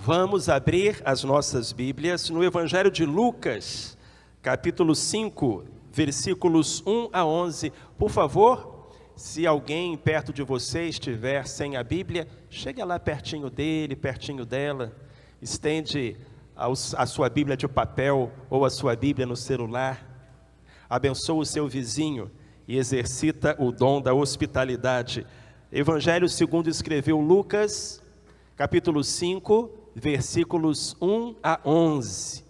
Vamos abrir as nossas Bíblias no Evangelho de Lucas, capítulo 5, versículos 1 a 11. Por favor, se alguém perto de você estiver sem a Bíblia, chega lá pertinho dele, pertinho dela, estende a sua Bíblia de papel ou a sua Bíblia no celular, abençoa o seu vizinho e exercita o dom da hospitalidade. Evangelho segundo escreveu Lucas, capítulo 5, versículos 1 a 11.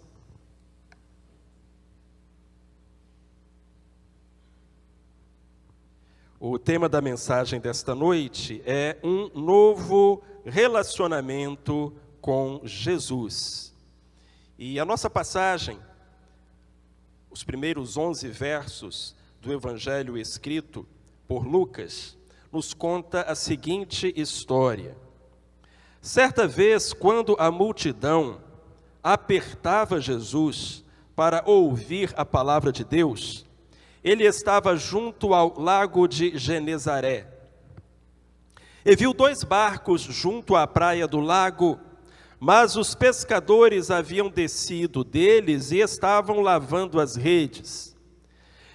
O tema da mensagem desta noite é um novo relacionamento com Jesus. E a nossa passagem, os primeiros 11 versos do Evangelho escrito por Lucas, nos conta a seguinte história. Certa vez, quando a multidão apertava Jesus para ouvir a palavra de Deus, ele estava junto ao lago de Genezaré. E viu 2 barcos junto à praia do lago, mas os pescadores haviam descido deles e estavam lavando as redes.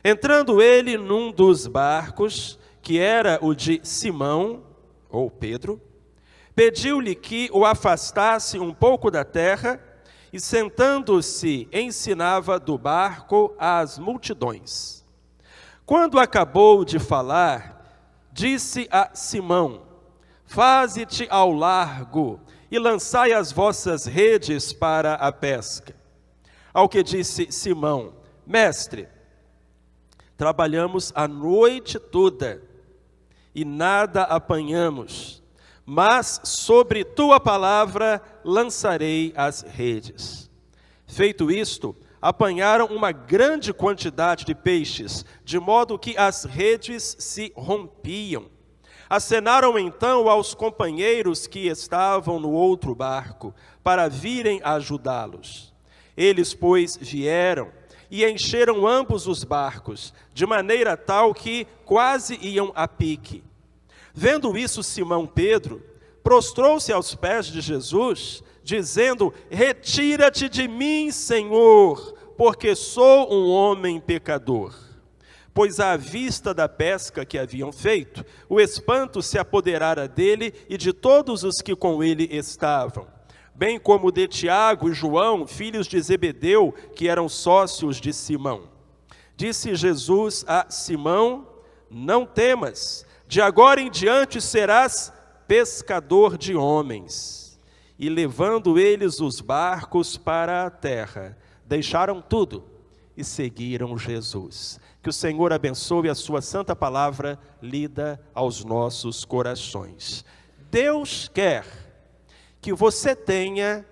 Entrando ele num dos barcos, que era o de Simão, ou Pedro, pediu-lhe que o afastasse um pouco da terra e, sentando-se, ensinava do barco às multidões. Quando acabou de falar, disse a Simão: faze-te ao largo e lançai as vossas redes para a pesca. Ao que disse Simão: mestre, trabalhamos a noite toda e nada apanhamos, mas sobre tua palavra lançarei as redes. Feito isto, apanharam uma grande quantidade de peixes, de modo que as redes se rompiam. Acenaram então aos companheiros que estavam no outro barco, para virem ajudá-los. Eles, pois, vieram e encheram ambos os barcos, de maneira tal que quase iam a pique. Vendo isso, Simão Pedro prostrou-se aos pés de Jesus, dizendo: retira-te de mim, Senhor, porque sou um homem pecador. Pois à vista da pesca que haviam feito, o espanto se apoderara dele e de todos os que com ele estavam, bem como de Tiago e João, filhos de Zebedeu, que eram sócios de Simão. Disse Jesus a Simão: não temas, de agora em diante serás pescador de homens. E levando eles os barcos para a terra, deixaram tudo e seguiram Jesus. Que o Senhor abençoe a sua santa palavra lida aos nossos corações. Deus quer que você tenha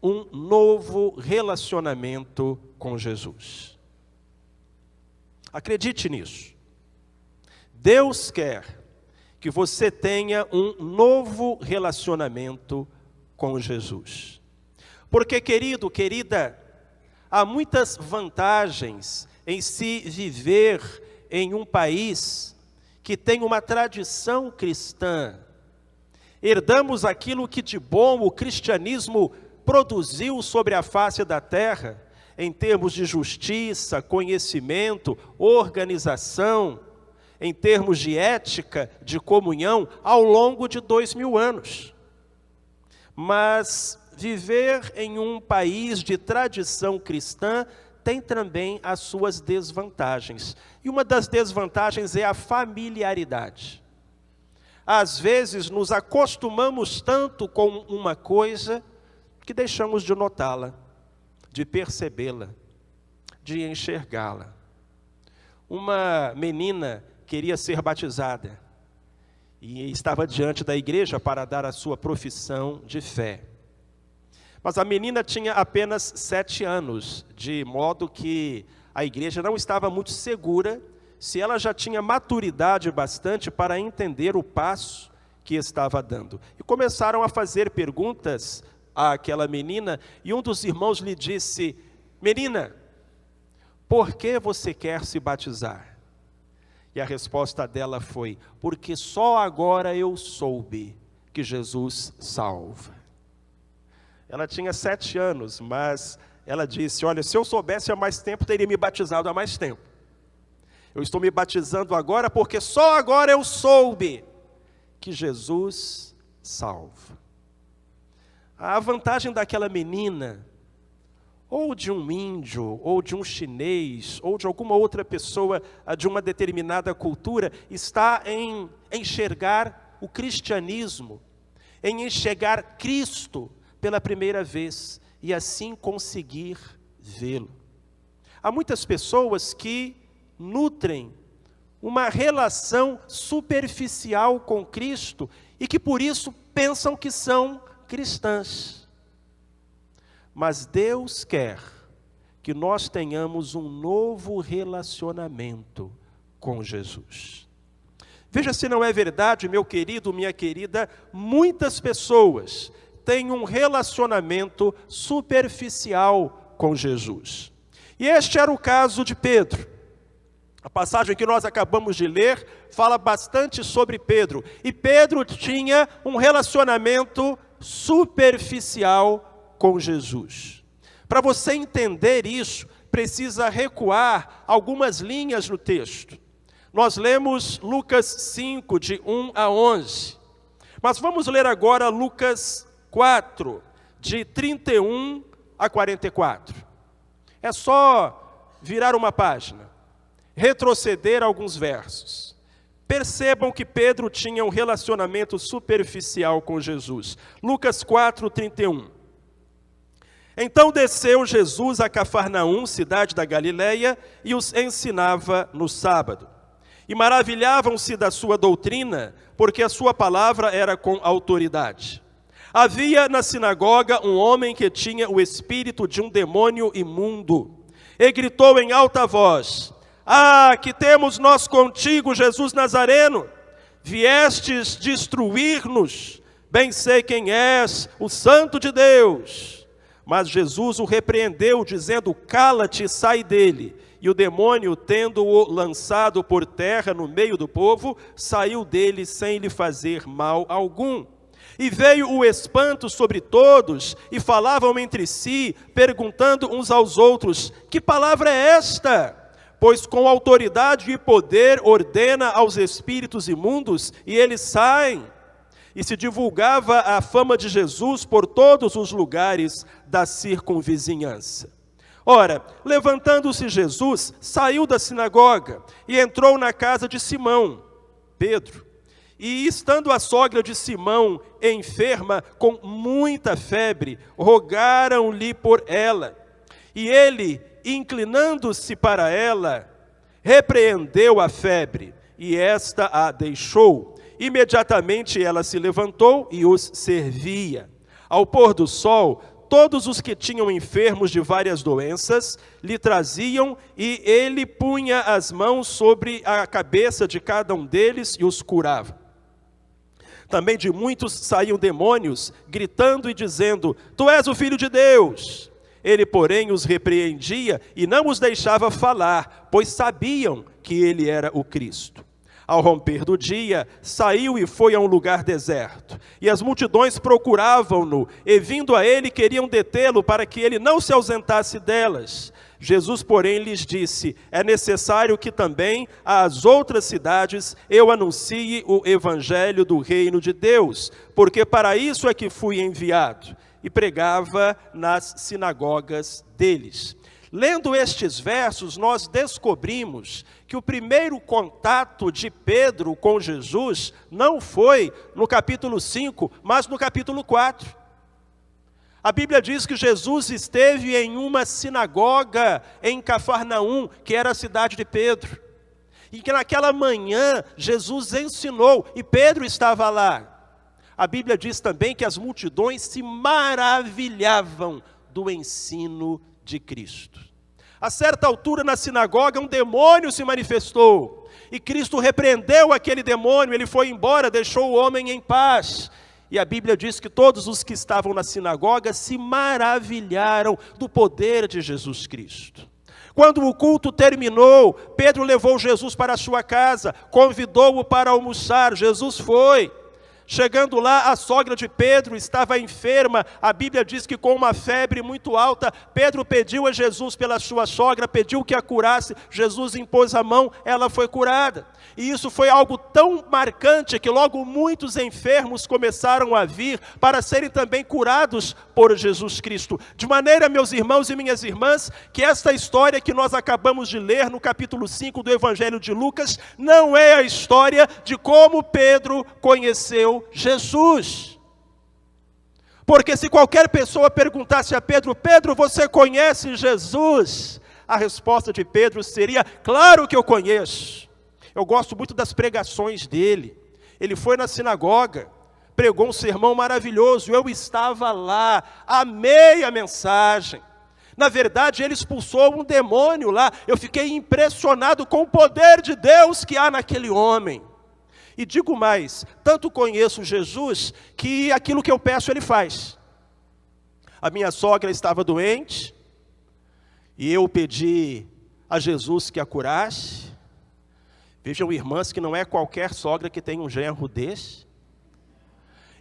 um novo relacionamento com Jesus. Acredite nisso. Deus quer que você tenha um novo relacionamento com Jesus. Porque, querido, querida, há muitas vantagens em se viver em um país que tem uma tradição cristã. Herdamos aquilo que de bom o cristianismo produziu sobre a face da terra, em termos de justiça, conhecimento, organização, em termos de ética, de comunhão, ao longo de 2000 anos. Mas viver em um país de tradição cristã tem também as suas desvantagens. E uma das desvantagens é a familiaridade. Às vezes nos acostumamos tanto com uma coisa que deixamos de notá-la, de percebê-la, de enxergá-la. Uma menina queria ser batizada e estava diante da igreja para dar a sua profissão de fé. Mas a menina tinha apenas 7 anos, de modo que a igreja não estava muito segura se ela já tinha maturidade bastante para entender o passo que estava dando. E começaram a fazer perguntas àquela menina, e um dos irmãos lhe disse: menina, por que você quer se batizar? E a resposta dela foi: porque só agora eu soube que Jesus salva. Ela tinha 7 anos, mas ela disse, olha, se eu soubesse há mais tempo, teria me batizado há mais tempo. Eu estou me batizando agora porque só agora eu soube que Jesus salva. A vantagem daquela menina, ou de um índio, ou de um chinês, ou de alguma outra pessoa de uma determinada cultura, está em enxergar o cristianismo, em enxergar Cristo pela primeira vez, e assim conseguir vê-lo. Há muitas pessoas que nutrem uma relação superficial com Cristo e que por isso pensam que são cristãs. Mas Deus quer que nós tenhamos um novo relacionamento com Jesus. Veja se não é verdade, meu querido, minha querida, muitas pessoas têm um relacionamento superficial com Jesus. E este era o caso de Pedro. A passagem que nós acabamos de ler fala bastante sobre Pedro. E Pedro tinha um relacionamento superficial com Jesus. Para você entender isso, precisa recuar algumas linhas no texto. Nós lemos Lucas 5, de 1 a 11. Mas vamos ler agora Lucas 4, de 31 a 44. É só virar uma página, retroceder alguns versos. Percebam que Pedro tinha um relacionamento superficial com Jesus. Lucas 4, 31. Então desceu Jesus a Cafarnaum, cidade da Galileia, e os ensinava no sábado. E maravilhavam-se da sua doutrina, porque a sua palavra era com autoridade. Havia na sinagoga um homem que tinha o espírito de um demônio imundo, e gritou em alta voz: Ah, que temos nós contigo, Jesus Nazareno? Viestes destruir-nos? Bem sei quem és, o Santo de Deus. Mas Jesus o repreendeu, dizendo: Cala-te e sai dele. E o demônio, tendo-o lançado por terra no meio do povo, saiu dele sem lhe fazer mal algum. E veio o espanto sobre todos, e falavam entre si, perguntando uns aos outros: Que palavra é esta? Pois com autoridade e poder ordena aos espíritos imundos, e eles saem. E se divulgava a fama de Jesus por todos os lugares da circunvizinhança. Ora, levantando-se Jesus, saiu da sinagoga e entrou na casa de Simão, Pedro. E estando a sogra de Simão enferma com muita febre, rogaram-lhe por ela. E ele, inclinando-se para ela, repreendeu a febre, e esta a deixou. Imediatamente ela se levantou e os servia. Ao pôr do sol, todos os que tinham enfermos de várias doenças lhe traziam, e ele punha as mãos sobre a cabeça de cada um deles e os curava. Também de muitos saíam demônios, gritando e dizendo: Tu és o Filho de Deus. Ele, porém, os repreendia e não os deixava falar, pois sabiam que ele era o Cristo. Ao romper do dia, saiu e foi a um lugar deserto. E as multidões procuravam-no, e vindo a ele, queriam detê-lo para que ele não se ausentasse delas. Jesus, porém, lhes disse: É necessário que também às outras cidades eu anuncie o evangelho do reino de Deus, porque para isso é que fui enviado. E pregava nas sinagogas deles. Lendo estes versos, nós descobrimos que o primeiro contato de Pedro com Jesus não foi no capítulo 5, mas no capítulo 4. A Bíblia diz que Jesus esteve em uma sinagoga em Cafarnaum, que era a cidade de Pedro. E que naquela manhã Jesus ensinou, e Pedro estava lá. A Bíblia diz também que as multidões se maravilhavam do ensino de Cristo. A certa altura na sinagoga, um demônio se manifestou. E Cristo repreendeu aquele demônio, ele foi embora, deixou o homem em paz. E a Bíblia diz que todos os que estavam na sinagoga se maravilharam do poder de Jesus Cristo. Quando o culto terminou, Pedro levou Jesus para a sua casa, convidou-o para almoçar. Jesus foi. Chegando lá, a sogra de Pedro estava enferma. A Bíblia diz que com uma febre muito alta, Pedro pediu a Jesus pela sua sogra, pediu que a curasse. Jesus impôs a mão, ela foi curada. E isso foi algo tão marcante que logo muitos enfermos começaram a vir para serem também curados por Jesus Cristo. De maneira, meus irmãos e minhas irmãs, que esta história que nós acabamos de ler no capítulo 5 do Evangelho de Lucas, não é a história de como Pedro conheceu Jesus. Porque se qualquer pessoa perguntasse a Pedro: Pedro, você conhece Jesus? A resposta de Pedro seria: claro que eu conheço. Eu gosto muito das pregações dele. Ele foi na sinagoga, pregou um sermão maravilhoso. Eu estava lá, amei a mensagem. Na verdade, ele expulsou um demônio lá. Eu fiquei impressionado com o poder de Deus que há naquele homem. E digo mais, tanto conheço Jesus que aquilo que eu peço ele faz. A minha sogra estava doente e eu pedi a Jesus que a curasse. Vejam, irmãs, que não é qualquer sogra que tem um genro desse.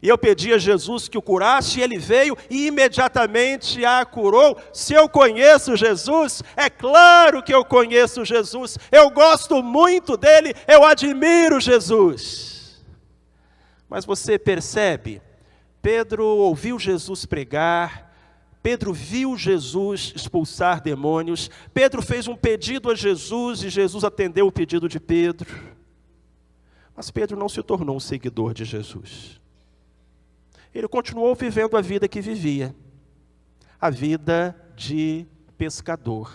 E eu pedi a Jesus que o curasse, e ele veio e imediatamente a curou. Se eu conheço Jesus, é claro que eu conheço Jesus. Eu gosto muito dele, eu admiro Jesus. Mas você percebe, Pedro ouviu Jesus pregar, Pedro viu Jesus expulsar demônios, Pedro fez um pedido a Jesus e Jesus atendeu o pedido de Pedro. Mas Pedro não se tornou um seguidor de Jesus. Ele continuou vivendo a vida que vivia, a vida de pescador.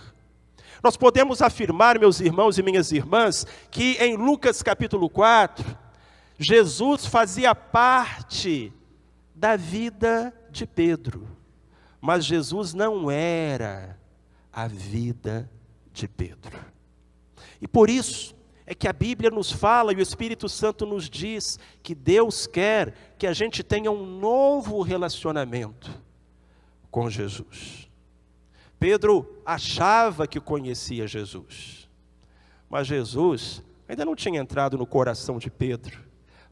Nós podemos afirmar, meus irmãos e minhas irmãs, que em Lucas capítulo 4, Jesus fazia parte da vida de Pedro, mas Jesus não era a vida de Pedro. E por isso é que a Bíblia nos fala e o Espírito Santo nos diz que Deus quer que a gente tenha um novo relacionamento com Jesus. Pedro achava que conhecia Jesus, mas Jesus ainda não tinha entrado no coração de Pedro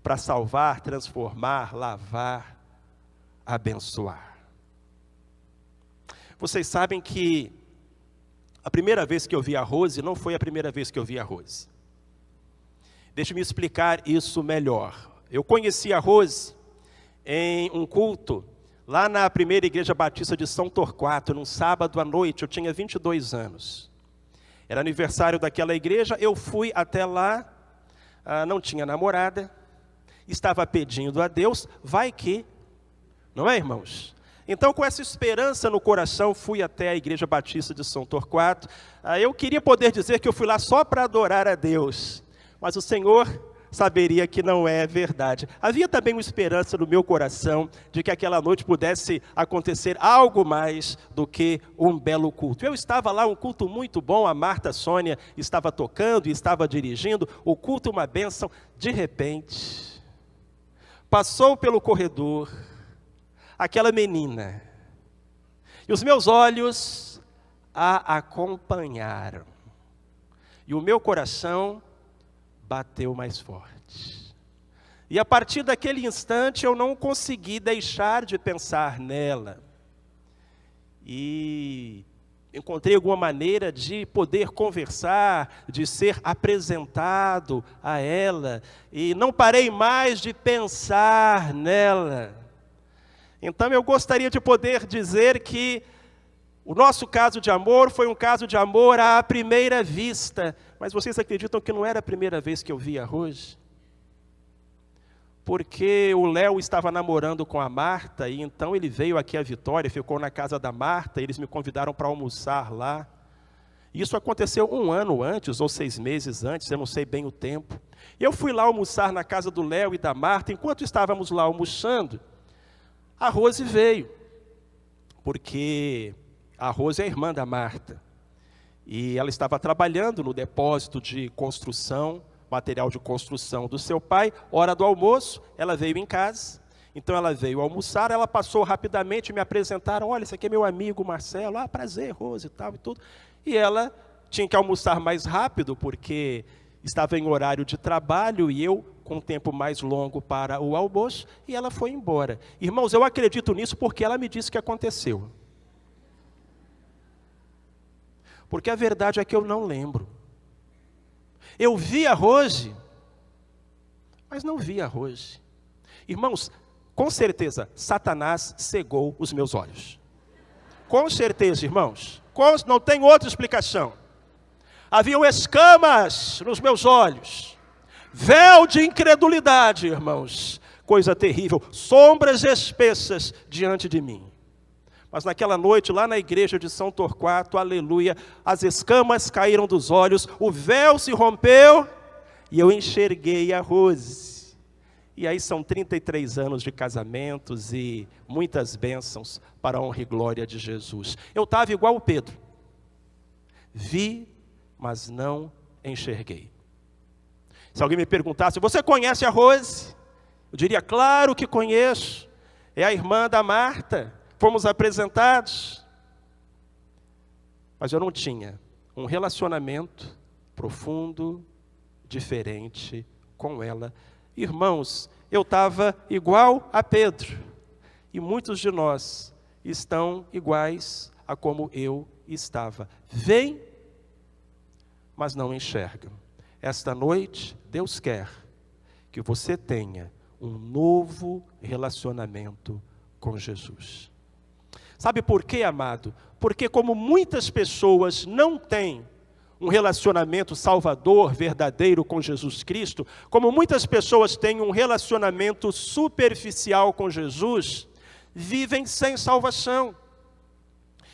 para salvar, transformar, lavar, abençoar. Vocês sabem que a primeira vez que eu vi a Rose não foi a primeira vez que eu vi a Rose. Deixe-me explicar isso melhor. Eu conheci a Rose em um culto lá na primeira igreja batista de São Torquato, num sábado à noite. Eu tinha 22 anos. Era aniversário daquela igreja, eu fui até lá, não tinha namorada, estava pedindo a Deus, vai que, não é, irmãos? Então, com essa esperança no coração, fui até a igreja batista de São Torquato. Eu queria poder dizer que eu fui lá só para adorar a Deus, mas o Senhor saberia que não é verdade. Havia também uma esperança no meu coração de que aquela noite pudesse acontecer algo mais do que um belo culto. Eu estava lá, um culto muito bom, a Marta Sônia estava tocando e estava dirigindo, o culto uma bênção. De repente, passou pelo corredor aquela menina, e os meus olhos a acompanharam, e o meu coração bateu mais forte. E a partir daquele instante eu não consegui deixar de pensar nela. E encontrei alguma maneira de poder conversar, de ser apresentado a ela. E não parei mais de pensar nela. Então eu gostaria de poder dizer que o nosso caso de amor foi um caso de amor à primeira vista. Mas vocês acreditam que não era a primeira vez que eu vi a Rose? Porque o Léo estava namorando com a Marta, e então ele veio aqui a Vitória, ficou na casa da Marta, eles me convidaram para almoçar lá. Isso aconteceu 1 ano antes, ou 6 meses antes, eu não sei bem o tempo. Eu fui lá almoçar na casa do Léo e da Marta. Enquanto estávamos lá almoçando, a Rose veio, porque a Rose é a irmã da Marta, e ela estava trabalhando no depósito de construção, material de construção do seu pai. Hora do almoço, ela veio em casa, então ela veio almoçar, ela passou rapidamente, me apresentaram, olha, esse aqui é meu amigo Marcelo, prazer, Rose e tal e tudo, e ela tinha que almoçar mais rápido, porque estava em horário de trabalho, e eu, um tempo mais longo para o almoço e ela foi embora. Irmãos, eu acredito nisso porque ela me disse que aconteceu. Porque a verdade é que eu não lembro. Eu vi a Rose, mas não vi a Rose. Irmãos, com certeza, Satanás cegou os meus olhos. Com certeza, irmãos. Não tem outra explicação. Haviam escamas nos meus olhos. Véu de incredulidade, irmãos. Coisa terrível. Sombras espessas diante de mim. Mas naquela noite, lá na igreja de São Torquato, aleluia, as escamas caíram dos olhos, o véu se rompeu e eu enxerguei a Rose. E aí são 33 anos de casamentos e muitas bênçãos para a honra e glória de Jesus. Eu estava igual o Pedro. Vi, mas não enxerguei. Se alguém me perguntasse, você conhece a Rose? Eu diria, claro que conheço. É a irmã da Marta. Fomos apresentados. Mas eu não tinha um relacionamento profundo, diferente com ela. Irmãos, eu estava igual a Pedro. E muitos de nós estão iguais a como eu estava. Vêm, mas não enxergam. Esta noite, Deus quer que você tenha um novo relacionamento com Jesus. Sabe por quê, amado? Porque como muitas pessoas não têm um relacionamento salvador, verdadeiro com Jesus Cristo, como muitas pessoas têm um relacionamento superficial com Jesus, vivem sem salvação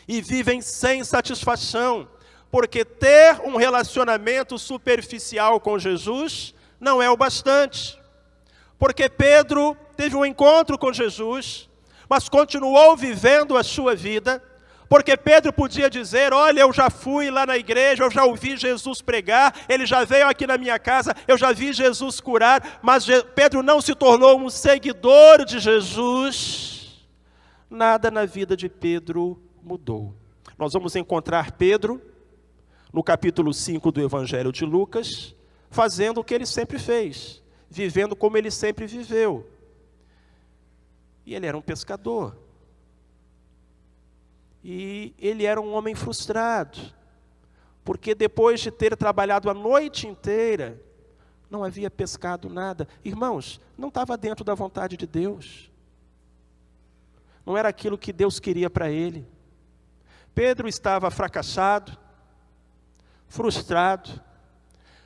e vivem sem satisfação, porque ter um relacionamento superficial com Jesus não é o bastante. Porque Pedro teve um encontro com Jesus, mas continuou vivendo a sua vida, porque Pedro podia dizer, olha, eu já fui lá na igreja, eu já ouvi Jesus pregar, ele já veio aqui na minha casa, eu já vi Jesus curar, mas Pedro não se tornou um seguidor de Jesus. Nada na vida de Pedro mudou. Nós vamos encontrar Pedro, no capítulo 5 do Evangelho de Lucas, fazendo o que ele sempre fez, vivendo como ele sempre viveu. E ele era um pescador. E ele era um homem frustrado, porque depois de ter trabalhado a noite inteira, não havia pescado nada. Irmãos, não estava dentro da vontade de Deus. Não era aquilo que Deus queria para ele. Pedro estava fracassado, frustrado,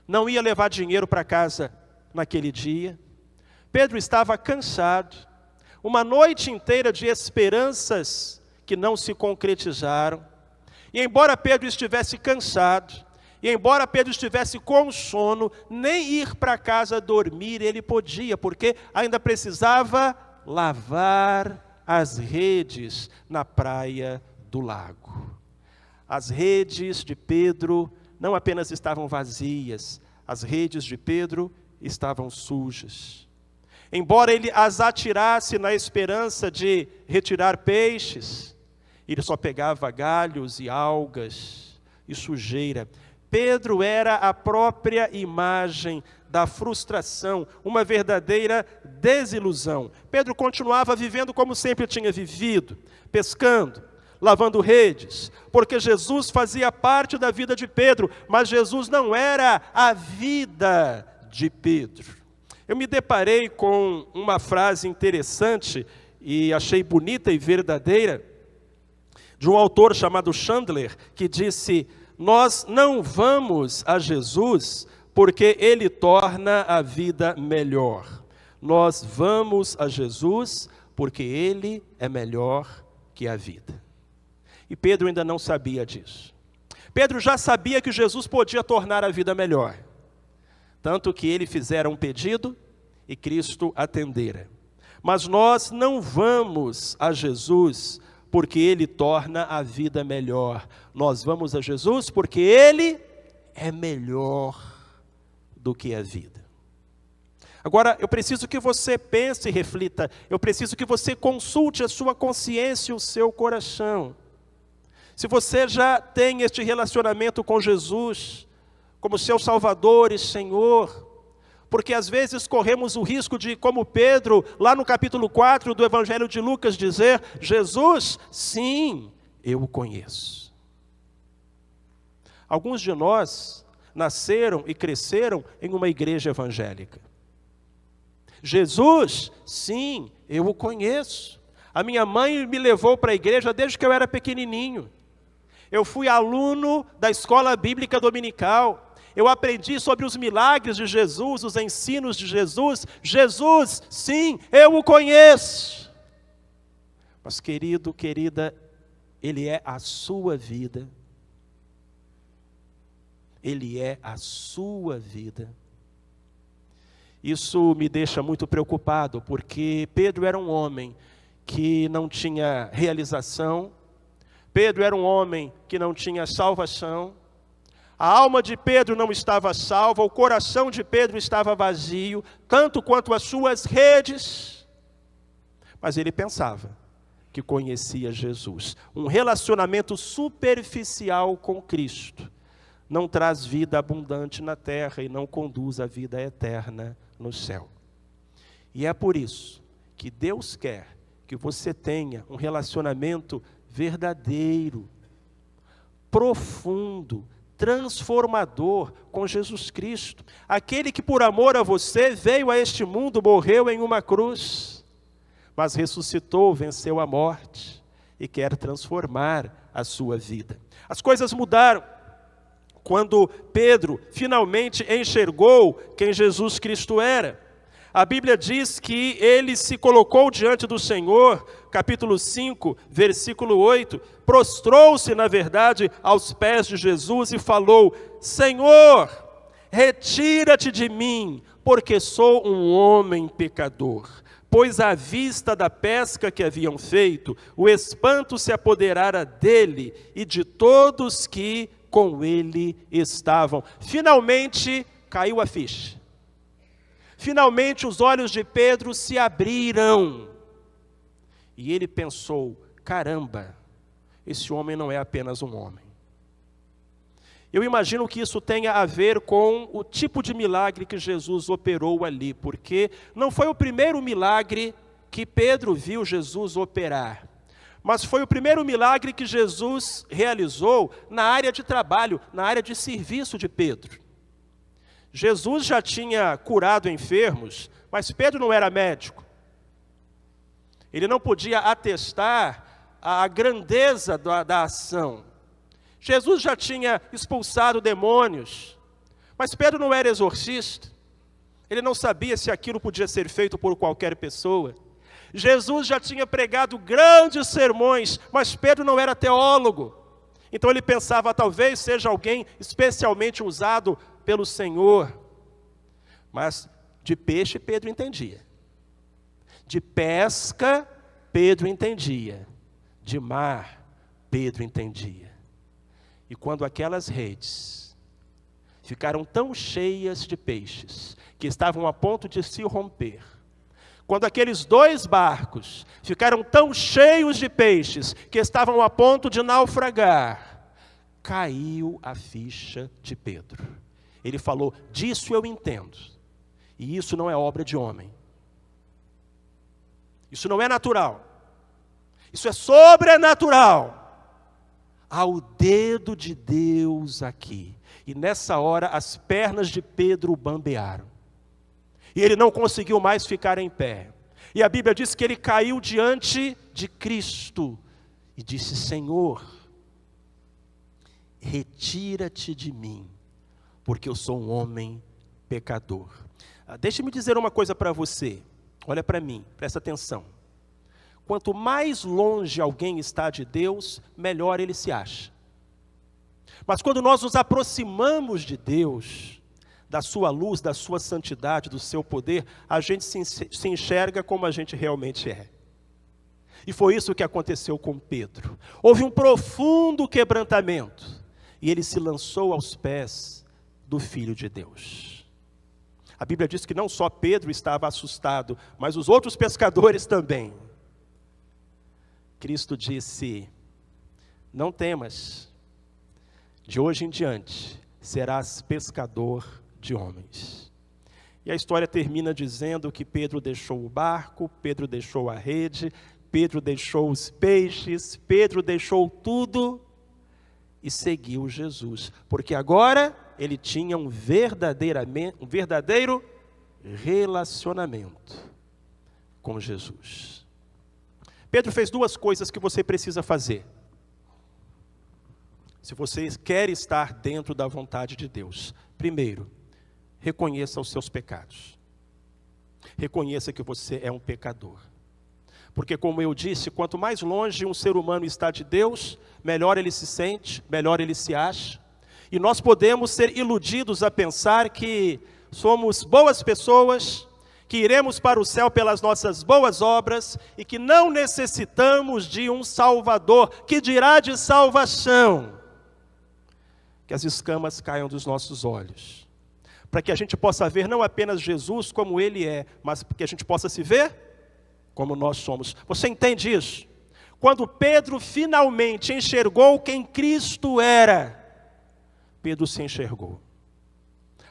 não ia levar dinheiro para casa naquele dia. Pedro estava cansado, uma noite inteira de esperanças que não se concretizaram. E embora Pedro estivesse cansado, e embora Pedro estivesse com sono, nem ir para casa dormir ele podia, porque ainda precisava lavar as redes na praia do lago. As redes de Pedro não apenas estavam vazias, as redes de Pedro estavam sujas. Embora ele as atirasse na esperança de retirar peixes, ele só pegava galhos e algas e sujeira. Pedro era a própria imagem da frustração, uma verdadeira desilusão. Pedro continuava vivendo como sempre tinha vivido, pescando, lavando redes, porque Jesus fazia parte da vida de Pedro, mas Jesus não era a vida de Pedro. Eu me deparei com uma frase interessante e achei bonita e verdadeira, de um autor chamado Chandler, que disse, nós não vamos a Jesus porque Ele torna a vida melhor. Nós vamos a Jesus porque Ele é melhor que a vida. E Pedro ainda não sabia disso. Pedro já sabia que Jesus podia tornar a vida melhor. Tanto que ele fizera um pedido e Cristo atendera. Mas nós não vamos a Jesus porque Ele torna a vida melhor. Nós vamos a Jesus porque Ele é melhor do que a vida. Agora, eu preciso que você pense e reflita. Eu preciso que você consulte a sua consciência e o seu coração. Se você já tem este relacionamento com Jesus, como seu Salvador e Senhor, Porque às vezes corremos o risco de, como Pedro, lá no capítulo 4 do Evangelho de Lucas, dizer: Jesus, sim, eu o conheço. Alguns de nós nasceram e cresceram em uma igreja evangélica. Jesus, sim, eu o conheço. A minha mãe me levou para a igreja desde que eu era pequenininho. Eu fui aluno da escola bíblica dominical. Eu aprendi sobre os milagres de Jesus, os ensinos de Jesus. Jesus, sim, eu o conheço. Mas querido, querida, Ele é a sua vida. Ele é a sua vida. Isso me deixa muito preocupado, porque Pedro era um homem que não tinha realização. Pedro era um homem que não tinha salvação. A alma de Pedro não estava salva, o coração de Pedro estava vazio, tanto quanto as suas redes. Mas ele pensava que conhecia Jesus. Um relacionamento superficial com Cristo não traz vida abundante na terra e não conduz à vida eterna no céu. E é por isso que Deus quer que você tenha um relacionamento verdadeiro, profundo, transformador com Jesus Cristo. Aquele que por amor a você veio a este mundo, morreu em uma cruz, mas ressuscitou, venceu a morte e quer transformar a sua vida. As coisas mudaram quando Pedro finalmente enxergou quem Jesus Cristo era. A Bíblia diz que ele se colocou diante do Senhor, capítulo 5, versículo 8, prostrou-se, na verdade, aos pés de Jesus e falou: Senhor, retira-te de mim, porque sou um homem pecador. Pois à vista da pesca que haviam feito, o espanto se apoderara dele e de todos que com ele estavam. Finalmente caiu a ficha. Finalmente os olhos de Pedro se abriram. E ele pensou: caramba, esse homem não é apenas um homem. Eu imagino que isso tenha a ver com o tipo de milagre que Jesus operou ali, porque não foi o primeiro milagre que Pedro viu Jesus operar, mas foi o primeiro milagre que Jesus realizou na área de trabalho, na área de serviço de Pedro. Jesus já tinha curado enfermos, mas Pedro não era médico. Ele não podia atestar a grandeza da ação. Jesus já tinha expulsado demônios, mas Pedro não era exorcista. Ele não sabia se aquilo podia ser feito por qualquer pessoa. Jesus já tinha pregado grandes sermões, mas Pedro não era teólogo. Então ele pensava: talvez seja alguém especialmente usado pelo Senhor. Mas de peixe Pedro entendia. De pesca Pedro entendia. De mar Pedro entendia. E quando aquelas redes ficaram tão cheias de peixes, que estavam a ponto de se romper, quando aqueles 2 barcos ficaram tão cheios de peixes, que estavam a ponto de naufragar, caiu a ficha de Pedro. Ele falou: disso eu entendo, e isso não é obra de homem. Isso não é natural. Isso é sobrenatural. Há o dedo de Deus aqui. E nessa hora as pernas de Pedro bambearam. E ele não conseguiu mais ficar em pé. E a Bíblia diz que ele caiu diante de Cristo e disse: Senhor, retira-te de mim, porque eu sou um homem pecador. Deixe-me dizer uma coisa para você. Olha para mim, presta atenção. Quanto mais longe alguém está de Deus, melhor ele se acha. Mas quando nós nos aproximamos de Deus, da sua luz, da sua santidade, do seu poder, a gente se enxerga como a gente realmente é. E foi isso que aconteceu com Pedro. Houve um profundo quebrantamento, e ele se lançou aos pés do Filho de Deus. A Bíblia diz que não só Pedro estava assustado, mas os outros pescadores também. Cristo disse: não temas, de hoje em diante serás pescador de homens. E a história termina dizendo que Pedro deixou o barco, Pedro deixou a rede, Pedro deixou os peixes, Pedro deixou tudo e seguiu Jesus. Porque agora ele tinha um verdadeiro relacionamento com Jesus. Pedro fez duas coisas que você precisa fazer. Se você quer estar dentro da vontade de Deus. Primeiro, reconheça os seus pecados. Reconheça que você é um pecador. Porque, como eu disse, quanto mais longe um ser humano está de Deus, melhor ele se sente, melhor ele se acha. E nós podemos ser iludidos a pensar que somos boas pessoas, que iremos para o céu pelas nossas boas obras e que não necessitamos de um Salvador, que dirá de salvação. Que as escamas caiam dos nossos olhos. Para que a gente possa ver não apenas Jesus como Ele é, mas que a gente possa se ver como nós somos. Você entende isso? Quando Pedro finalmente enxergou quem Cristo era, Pedro se enxergou.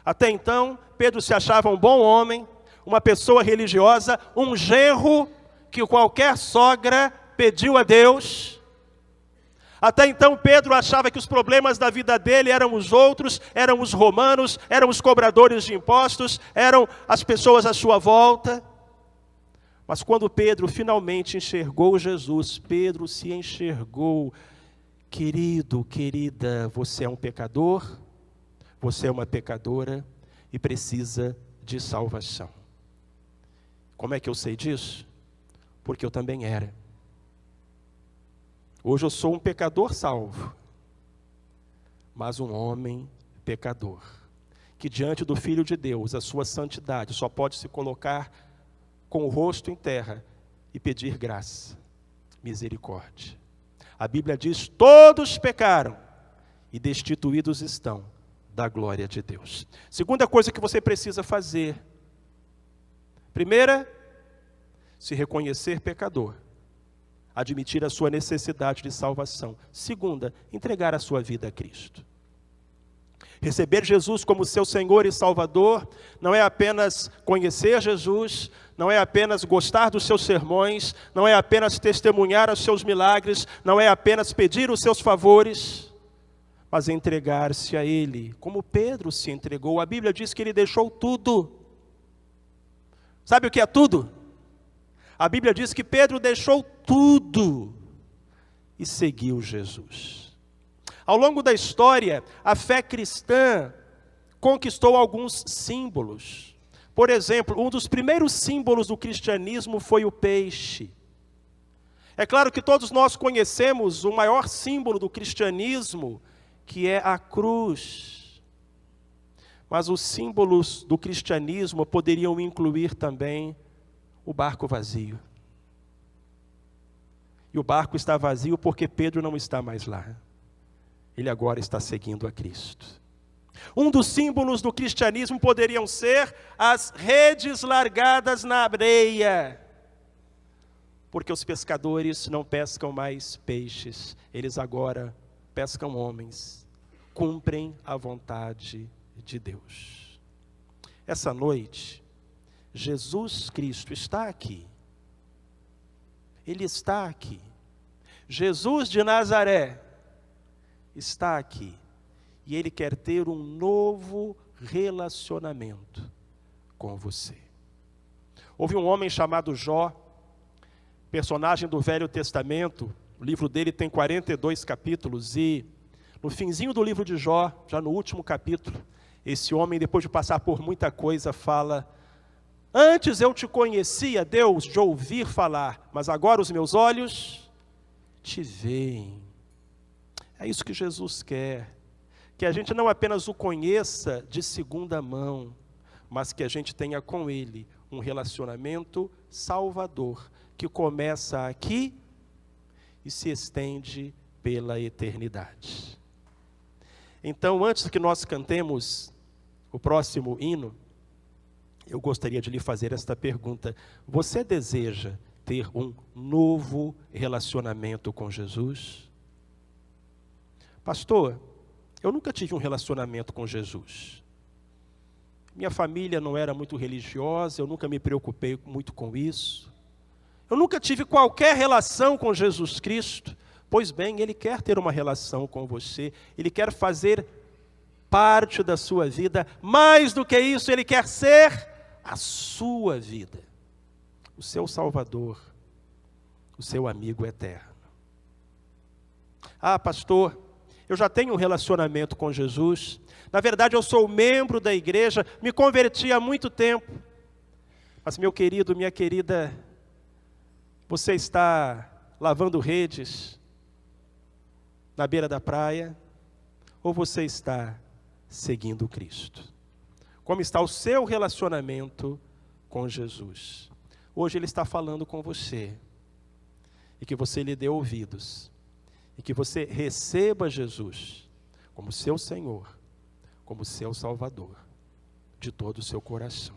Até então, Pedro se achava um bom homem, uma pessoa religiosa, um genro que qualquer sogra pediu a Deus. Até então Pedro achava que os problemas da vida dele eram os outros, eram os romanos, eram os cobradores de impostos, eram as pessoas à sua volta. Mas quando Pedro finalmente enxergou Jesus, Pedro se enxergou. Querido, querida, você é um pecador, você é uma pecadora e precisa de salvação. Como é que eu sei disso? Porque eu também era. Hoje eu sou um pecador salvo, mas um homem pecador, que diante do Filho de Deus, a sua santidade só pode se colocar com o rosto em terra e pedir graça, misericórdia. A Bíblia diz, todos pecaram e destituídos estão da glória de Deus. Segunda coisa que você precisa fazer, primeira, se reconhecer pecador. Admitir a sua necessidade de salvação. Segunda, entregar a sua vida a Cristo. Receber Jesus como seu Senhor e Salvador não é apenas conhecer Jesus, não é apenas gostar dos seus sermões, não é apenas testemunhar os seus milagres, não é apenas pedir os seus favores, mas entregar-se a Ele, como Pedro se entregou. A Bíblia diz que ele deixou tudo. Sabe o que é tudo? A Bíblia diz que Pedro deixou tudo e seguiu Jesus. Ao longo da história, a fé cristã conquistou alguns símbolos. Por exemplo, um dos primeiros símbolos do cristianismo foi o peixe. É claro que todos nós conhecemos o maior símbolo do cristianismo, que é a cruz. Mas os símbolos do cristianismo poderiam incluir também o barco vazio. E o barco está vazio porque Pedro não está mais lá. Ele agora está seguindo a Cristo. Um dos símbolos do cristianismo poderiam ser as redes largadas na areia. Porque os pescadores não pescam mais peixes, eles agora pescam homens, cumprem a vontade de Deus. Essa noite, Jesus Cristo está aqui. Ele está aqui. Jesus de Nazaré está aqui. E Ele quer ter um novo relacionamento com você. Houve um homem chamado Jó, personagem do Velho Testamento. O livro dele tem 42 capítulos e no finzinho do livro de Jó, já no último capítulo, esse homem, depois de passar por muita coisa, fala: antes eu te conhecia, Deus, de ouvir falar, mas agora os meus olhos te veem. É isso que Jesus quer, que a gente não apenas o conheça de segunda mão, mas que a gente tenha com Ele um relacionamento salvador, que começa aqui e se estende pela eternidade. Então, antes que nós cantemos o próximo hino, eu gostaria de lhe fazer esta pergunta: você deseja ter um novo relacionamento com Jesus? Pastor, eu nunca tive um relacionamento com Jesus. Minha família não era muito religiosa, eu nunca me preocupei muito com isso. Eu nunca tive qualquer relação com Jesus Cristo. Pois bem, Ele quer ter uma relação com você. Ele quer fazer parte da sua vida. Mais do que isso, Ele quer ser a sua vida. O seu Salvador, o seu amigo eterno. Ah, pastor, eu já tenho um relacionamento com Jesus. Na verdade, eu sou membro da igreja, me converti há muito tempo. Mas, meu querido, minha querida, você está lavando redes na beira da praia? Ou você está seguindo Cristo? Como está o seu relacionamento com Jesus? Hoje Ele está falando com você. E que você lhe dê ouvidos. E que você receba Jesus como seu Senhor, como seu Salvador, de todo o seu coração.